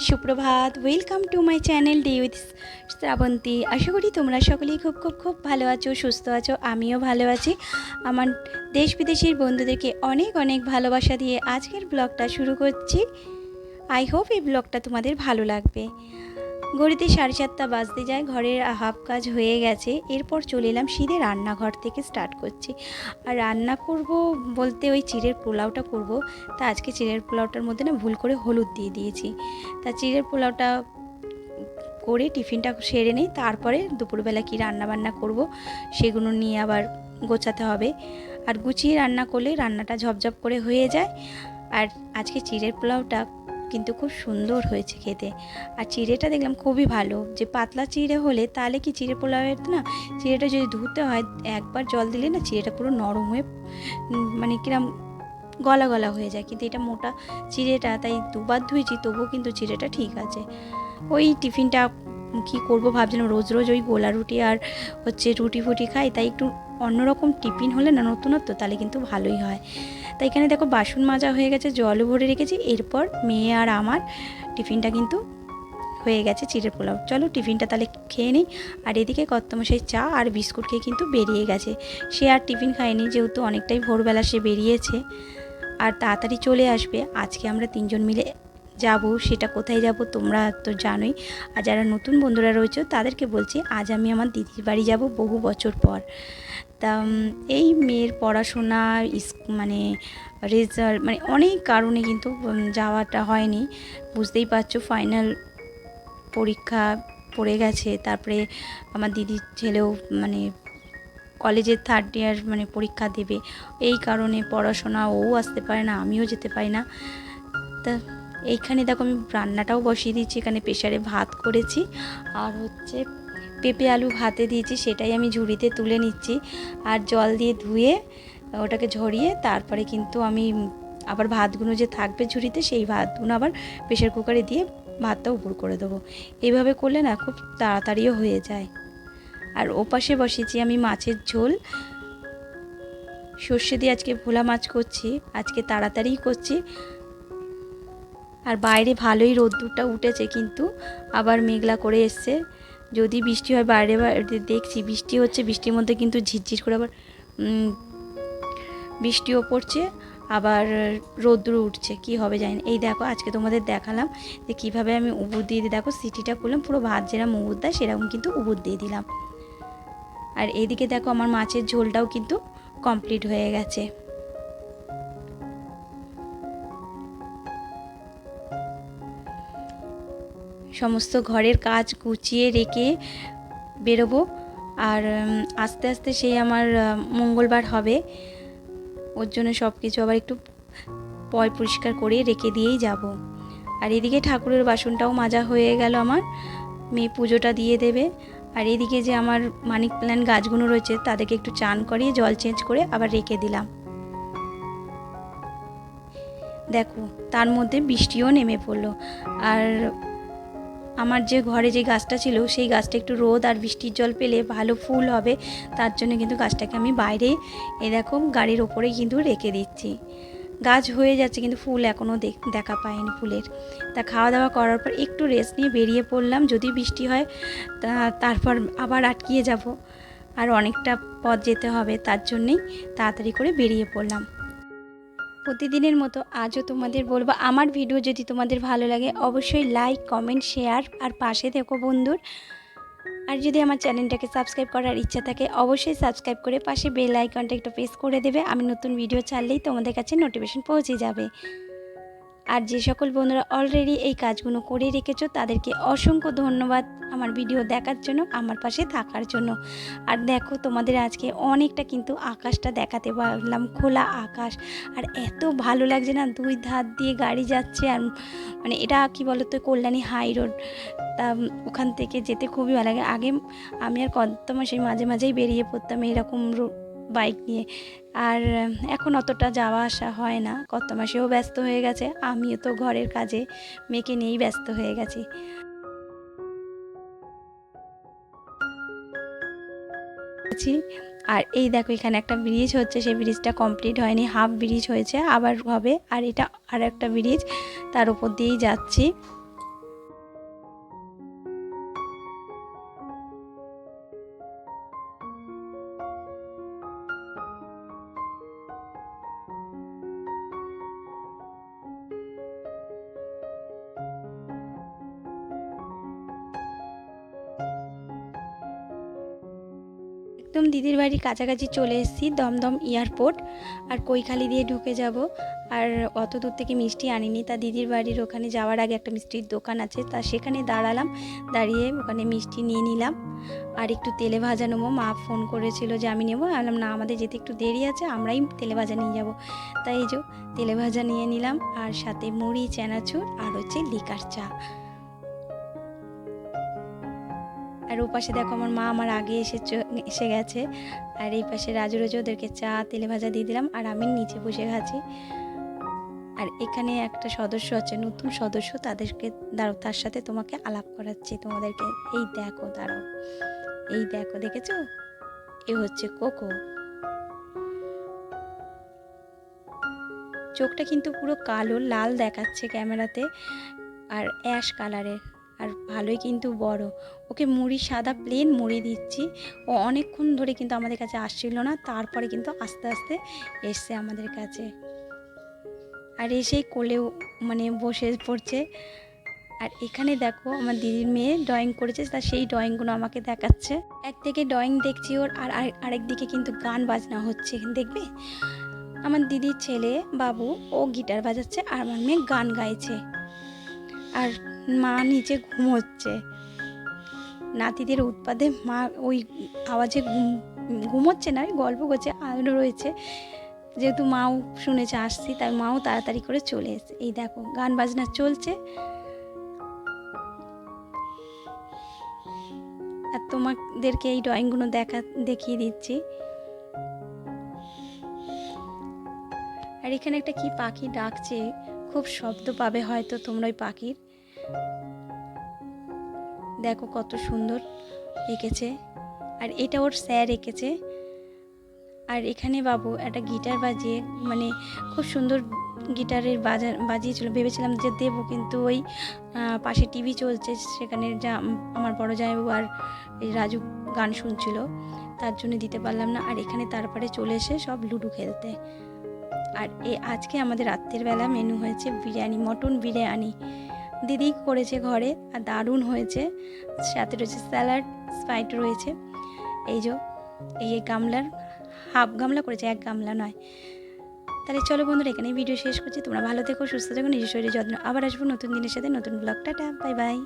সুপ্রভাত, welcome to my channel day with Shrabanti. আশা করি তোমরা সকলেই খুব খুব খুব ভালো আছো, সুস্থ আছো। আমিও ভালো আছি। আমার দেশ বিদেশের বন্ধুদেরকে অনেক অনেক ভালোবাসা দিয়ে আজকের ব্লগটা শুরু করছি। আই হোপ এই ব্লগটা তোমাদের ভালো লাগবে। ঘড়িতে 7:30 বাজতে যায়, ঘরের হাফ কাজ হয়ে গেছে। এরপর চলে এলাম সিধে রান্নাঘর থেকে স্টার্ট করছি। আর রান্না করব বলতে ওই চিড়ের পোলাওটা করব। তা আজকে চিড়ের পোলাওটার মধ্যে না ভুল করে হলুদ দিয়ে দিয়েছি। তা চিড়ের পোলাওটা করে টিফিনটা সেরে নিই, তারপরে দুপুরবেলা কি রান্না বান্না করব সেগুলো নিয়ে আবার গোছাতে হবে। আর গুছিয়ে রান্না করলে রান্নাটা ঝপঝপ করে হয়ে যায়। আর আজকে চিড়ের পোলাওটা কিন্তু খুব সুন্দর হয়েছে খেতে। আর চিড়েটা দেখলাম খুবই ভালো, যে পাতলা চিড়ে হলে তাহলে কি চিড়ে পোলাওয়ের না চিড়েটা যদি ধুতে হয় একবার জল দিলে না চিড়েটা পুরো নরম হয়ে মানে কিরম গলা গলা হয়ে যায়। কিন্তু এটা মোটা চিড়েটা, তাই দুবার ধুয়েছি তবুও কিন্তু চিড়েটা ঠিক আছে। ওই টিফিনটা কি করব ভাবছিলাম, রোজ রোজ ওই গোলা রুটি আর রুটি ফুটি খাই, তাই একটু অন্যরকম টিফিন হলে না নতুনত্ব, তাহলে কিন্তু ভালোই হয়। তাই এখানে দেখো বাসন মাজা হয়ে গেছে, জলও ভরে রেখেছি। এরপর মেয়ে আর আমার টিফিনটা কিন্তু হয়ে গেছে চিড়ের পোলাও। চলো টিফিনটা তাহলে খেয়ে নিই। আর এদিকে কর্তামশাই চা আর বিস্কুট খেয়ে কিন্তু বেরিয়ে গেছে। সে আর টিফিন খায়নি, যেহেতু অনেকটাই ভোরবেলা সে বেরিয়েছে আর তাড়াতাড়ি চলে আসবে। আজকে আমরা 3জন মিলে যাব। সেটা কোথায় যাব তোমরা তো জানোই। আর যারা নতুন বন্ধুরা রয়েছে তাদেরকে বলছি, আজ আমি আমার দিদির বাড়ি যাব বহু বছর পর। তা এই মেয়ের পড়াশোনা মানে রেজাল্ট মানে অনেক কারণে কিন্তু যাওয়াটা হয়নি। বুঝতেই পারছো, ফাইনাল পরীক্ষা পড়ে গেছে। তারপরে আমার দিদির ছেলেও মানে কলেজের 3rd ইয়ার মানে পরীক্ষা দেবে। এই কারণে পড়াশোনা ও আসতে পারে না, আমিও যেতে পারি না। তা এইখানে দেখো আমি রান্নাটাও বসিয়ে দিয়েছি। এখানে প্রেসারে ভাত করেছি আর পেঁপে আলু ভাতে দিয়েছি, সেটাই আমি ঝুড়িতে তুলে নিচ্ছি। আর জল দিয়ে ধুয়ে ওটাকে ঝরিয়ে তারপরে কিন্তু আমি আবার ভাতগুলো যে থাকবে ঝুড়িতে, সেই ভাতগুলো আবার প্রেসার কুকারে দিয়ে ভাতটা উপর করে দেবো। এইভাবে করলে না খুব তাড়াতাড়িও হয়ে যায়। আর ওপাশে বসিয়েছি আমি মাছের ঝোল, সর্ষে দিয়ে আজকে ভোলা মাছ করছি। আজকে তাড়াতাড়িই করছি। আর বাইরে ভালোই রোদ্দুরটা উঠেছে, কিন্তু আবার মেঘলা করে এসছে। যদি বৃষ্টি হয়, বাইরে দেখছি বৃষ্টি হচ্ছে, বৃষ্টির মধ্যে কিন্তু ঝিরঝির করে আবার বৃষ্টিও পড়ছে, আবার রোদ্দুর উঠছে। কি হবে জানি না। এই দেখো আজকে তোমাদের দেখালাম যে কীভাবে আমি উবুর দিয়ে দেখো সিটিটা করলাম, পুরো ভাত যেরকম উবুর দেয় সেরকম কিন্তু উবুর দিয়ে দিলাম। আর এইদিকে দেখো আমার মাছের ঝোলটাও কিন্তু কমপ্লিট হয়ে গেছে। সমস্ত ঘরের কাজ গুছিয়ে রেখে বেরোবো। আর আস্তে আস্তে সেই আমার মঙ্গলবার হবে, ওর জন্য সব কিছু আবার একটু পরিষ্কার করে রেখে দিয়েই যাব। আর এদিকে ঠাকুরের বাসনটাও মাজা হয়ে গেল আমার, মেয়ে পুজোটা দিয়ে দেবে। আর এদিকে যে আমার মানি প্ল্যান্ট গাছগুলো রয়েছে তাদেরকে একটু চান করিয়ে জল চেঞ্জ করে আবার রেখে দিলাম। দেখো তার মধ্যে বৃষ্টিও নেমে পড়লো। আর আমার যে ঘরে যে গাছটা ছিল সেই গাছটা একটু রোদ আর বৃষ্টির জল পেলে ভালো ফুল হবে, তার জন্য কিন্তু গাছটাকে আমি বাইরে এরকম গাড়ির ওপরে কিন্তু রেখে দিচ্ছি। গাছ হয়ে যাচ্ছে কিন্তু ফুল এখনও দেখা পায়নি ফুলের। তা খাওয়া দাওয়া করার পর একটু রেস্ট নিয়ে বেরিয়ে পড়লাম। যদি বৃষ্টি হয় তারপর আবার আটকিয়ে যাব, আর অনেকটা পথ যেতে হবে, তার জন্যেই তাড়াতাড়ি করে বেরিয়ে পড়লাম। প্রতিদিনের মতো আজও তোমাদের বলবো, আমার ভিডিও যদি তোমাদের ভালো লাগে অবশ্যই লাইক, কমেন্ট, শেয়ার আর পাশে থেকো বন্ধুর। আর যদি আমার চ্যানেলটাকে সাবস্ক্রাইব করার ইচ্ছা থাকে অবশ্যই সাবস্ক্রাইব করে পাশে বেল আইকনটা একটু প্রেস করে দেবে। আমি নতুন ভিডিও ছাড়লেই তোমাদের কাছে নোটিফিকেশন পৌঁছে যাবে। আর যে সকল বন্ধুরা অলরেডি এই কাজগুলো করে রেখেছো তাদেরকে অসংখ্য ধন্যবাদ আমার ভিডিও দেখার জন্য, আমার পাশে থাকার জন্য। আর দেখো তোমাদের আজকে অনেকটা কিন্তু আকাশটা দেখাতে পারলাম, খোলা আকাশ। আর এত ভালো লাগছে না, 2 ধার দিয়ে গাড়ি যাচ্ছে। আর মানে এটা কি বলতো, কল্যাণী হাই রোড। তা ওখান থেকে যেতে খুবই ভালো লাগে। আগে আমি আর কর্তামশাই মাঝে মাঝেই বেরিয়ে পড়তাম এরকম বাইক নিয়ে। আর এখন অতটা যাওয়া আসা হয় না, কর্তামশাইও ব্যস্ত হয়ে গেছে, আমিও তো ঘরের কাজে মেয়েকে নিয়েই ব্যস্ত হয়ে গেছি। আর এই দেখো এখানে একটা ব্রিজ হচ্ছে, সেই ব্রিজটা কমপ্লিট হয়নি, হাফ ব্রিজ হয়েছে, আবার হবে। আর এটা আর একটা ব্রিজ, তার উপর দিয়েই যাচ্ছি। একদম দিদির বাড়ির কাছাকাছি চলে এসেছি, দমদম এয়ারপোর্ট। আর কৈখালি দিয়ে ঢুকে যাব। আর অত দূর থেকে মিষ্টি আনিনি, তা দিদির বাড়ির ওখানে যাওয়ার আগে একটা মিষ্টির দোকান আছে, তা সেখানে দাঁড়ালাম, দাঁড়িয়ে ওখানে মিষ্টি নিয়ে নিলাম। আর একটু তেলে ভাজা নেবো, মা ফোন করেছিল যে আমি নেবো, বললাম না আমাদের যেতে একটু দেরি আছে, আমরাই তেলে ভাজা নিয়ে যাব। তাই এই যে তেলে ভাজা নিয়ে নিলাম, আর সাথে মুড়ি, চানাচুর আর হচ্ছে লিকার চা। আর ও পাশে দেখো আমার মা আমার আগে এসে গেছে। আর এই পাশে রাজু রোজু ওদেরকে চা তেলে ভাজা দিয়ে দিলাম, আর আমি নিচে বসে খাচ্ছি। আর এখানে একটা সদস্য আছে, নতুন সদস্য, তাদেরকে দাঁড়াও, তার সাথে তোমাকে আলাপ করাচ্ছি তোমাদেরকে। এই দেখো, দাঁড়াও, এই দেখো, দেখেছো? এ হচ্ছে কোকো। চোখটা কিন্তু পুরো কালো লাল দেখাচ্ছে ক্যামেরাতে, আর অ্যাশ কালারের, আর ভালোই কিন্তু বড়। ওকে মুড়ি, সাদা প্লেন মুড়ি দিচ্ছি। ও অনেকক্ষণ ধরে কিন্তু আমাদের কাছে আসছিল না, তারপরে কিন্তু আস্তে আস্তে এসছে আমাদের কাছে। আর এসেই কোলেও মানে বসে পড়ছে। আর এখানে দেখো আমার দিদির মেয়ে ড্রয়িং করেছে, তা সেই ড্রয়িংগুলো আমাকে দেখাচ্ছে। একদিকে ড্রয়িং দেখছি ওর, আর আরেক দিকে কিন্তু গান বাজনা হচ্ছে, দেখবে? আমার দিদির ছেলে বাবু, ও গিটার বাজাচ্ছে, আর আমার মেয়ে গান গাইছে, আর মা নিচে ঘুমোচ্ছে। নাতিদের উৎপাদে মা ওই আওয়াজে ঘুমোচ্ছে না, গল্প করছে, আলো রয়েছে। যেহেতু মাও শুনেছে আসছি, তাই মাও তাড়াতাড়ি করে চলে এসেছে। এই দেখো গান বাজনা চলছে। আর তোমাদেরকে এই ড্রয়িংগুলো দেখিয়ে দিচ্ছি। আর এখানে একটা কি পাখি ডাকছে, খুব শব্দ পাবে হয়তো তোমরা ওই পাখির। দেখো কত সুন্দর এঁকেছে, আর এটা ওর স্যার এঁকেছে। আর এখানে বাবু একটা গিটার বাজিয়ে, মানে খুব সুন্দর গিটারের বাজিয়েছিল, ভেবেছিলাম যে দেবো, কিন্তু ওই পাশে টিভি চলছে, সেখানে আমার বড় জামাইবাবু আর এই রাজু গান শুনছিল, তার জন্য দিতে পারলাম না। আর এখানে তারপরে চলে এসে সব লুডো খেলতে। আর আজকে আমাদের রাত্রের বেলা মেনু হয়েছে বিরিয়ানি, মটন বিরিয়ানি দিদি করেছে ঘরে, আর দারুণ হয়েছে। সাথে রয়েছে স্যালাড, স্প্রাইট রয়েছে। এই যে এই গামলার হাফ গামলা করেছে, এক গামলা নয়। তাহলে চলো বন্ধুরা, এখানে ভিডিও শেষ করছি। তোমরা ভালো থেকো, সুস্থ থেকো, নিজের শরীরের যত্ন। আবার আসবো নতুন দিনের সাথে, নতুন ব্লগ। Tata, bye bye.